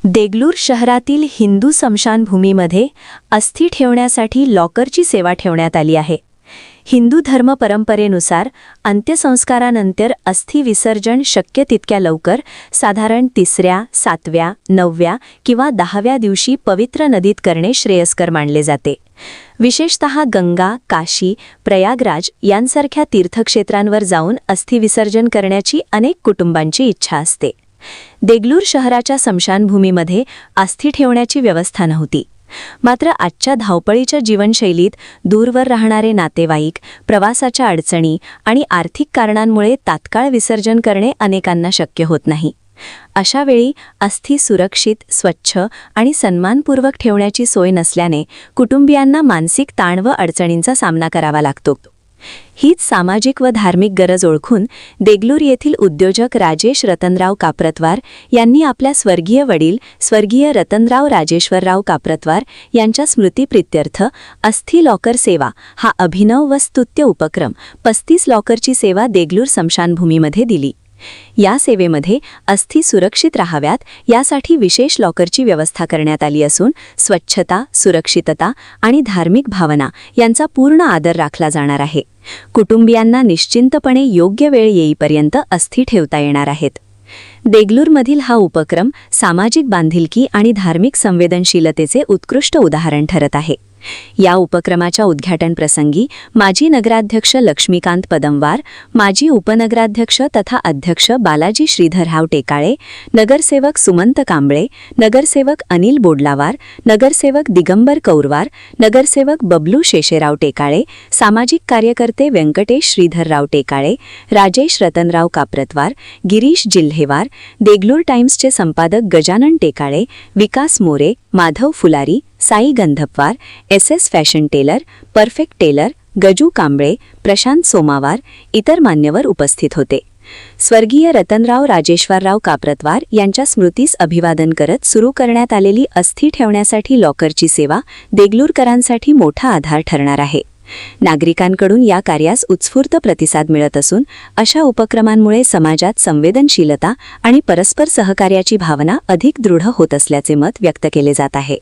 देगलूर शहरातील हिंदू स्मशानभूमीमध्ये अस्थी ठेवण्यासाठी लॉकरची सेवा ठेवण्यात आली आहे. हिंदू धर्म परंपरेनुसार अंत्यसंस्कारानंतर अस्थि विसर्जन शक्य तितक्या लवकर साधारण 3ऱ्या, 7व्या, 9व्या किंवा 10व्या दिवशी पवित्र नदीत करणे श्रेयस्कर मानले जाते. विशेषतः गंगा, काशी, प्रयागराज यांसारख्या तीर्थक्षेत्रांवर जाऊन अस्थि विसर्जन करण्याची अनेक कुटुंबांची इच्छा असते. देगलूर शहराच्या स्मशानभूमीमध्ये अस्थि ठेवण्याची व्यवस्था नव्हती. मात्र आजच्या धावपळीच्या जीवनशैलीत दूरवर राहणारे नातेवाईक, प्रवासाच्या अडचणी आणि आर्थिक कारणांमुळे तात्काळ विसर्जन करणे अनेकांना शक्य होत नाही. अशा वेळी अस्थि सुरक्षित, स्वच्छ आणि सन्मानपूर्वक ठेवण्याची सोय नसल्याने कुटुंबियांना मानसिक ताण व अडचणींचा सामना करावा लागतो. हीच सामाजिक व धार्मिक गरज ओळखून देगलूर येथील उद्योजक राजेश रतनराव काप्रतवार यांनी आपल्या स्वर्गीय वडील स्वर्गीय रतनराव राजेश्वरराव काप्रतवार यांच्या स्मृतिप्रित्यर्थ अस्थि लॉकर सेवा हा अभिनव व स्तुत्य उपक्रम 35 लॉकरची सेवा देगलूर स्मशानभूमीमध्ये दिली. या सेवेमध्ये अस्थि सुरक्षित राहाव्यात यासाठी विशेष लॉकरची व्यवस्था करण्यात आली असून स्वच्छता, सुरक्षितता आणि धार्मिक भावना यांचा पूर्ण आदर राखला जाणार आहे. कुटुंबियांना निश्चिंतपणे योग्य वेळ येईपर्यंत अस्थि ठेवता येणार आहेत. देगलूरमधील हा उपक्रम सामाजिक बांधिलकी आणि धार्मिक संवेदनशीलतेचे उत्कृष्ट उदाहरण ठरत आहे. या उपक्रमाच्या उद्घाटन प्रसंगी माजी नगराध्यक्ष लक्ष्मीकांत पदमवार, माजी उपनगराध्यक्ष तथा अध्यक्ष बालाजी श्रीधरराव टेकाळे, नगरसेवक सुमंत कांबळे, नगरसेवक अनिल बोडलावार, नगरसेवक दिगंबर कौरवार, नगरसेवक बबलू शेषेराव टेकाळे, सामाजिक कार्यकर्ते व्यंकटेश श्रीधरराव टेकाळे, राजेश रतनराव काप्रतवार, गिरीश जिल्हेवार, देगलूर टाइम्सचे संपादक Gajanan Tekale, Vikas More, Madhav Phulari, Sai Gandhpawar, SS fashion tailor, perfect tailor, Gaju Kamble, Prashant Somawar इतर मान्यवर उपस्थित होते. स्वर्गीय रतनराव राजेश्वरराव काप्रतवार यांच्या स्मृतीस अभिवादन करत सुरू करण्यात आलेली अस्थि ठेवण्यासाठी लॉकरची सेवा देगलूरकरांसाठी मोठा आधार ठरणार आहे. नागरिकांकडून या कार्यास उत्स्फूर्त प्रतिसाद मिळत असून अशा उपक्रमांमुळे समाजात संवेदनशीलता आणि परस्पर सहकार्याची भावना अधिक दृढ होत असल्याचे मत व्यक्त केले जात आहे.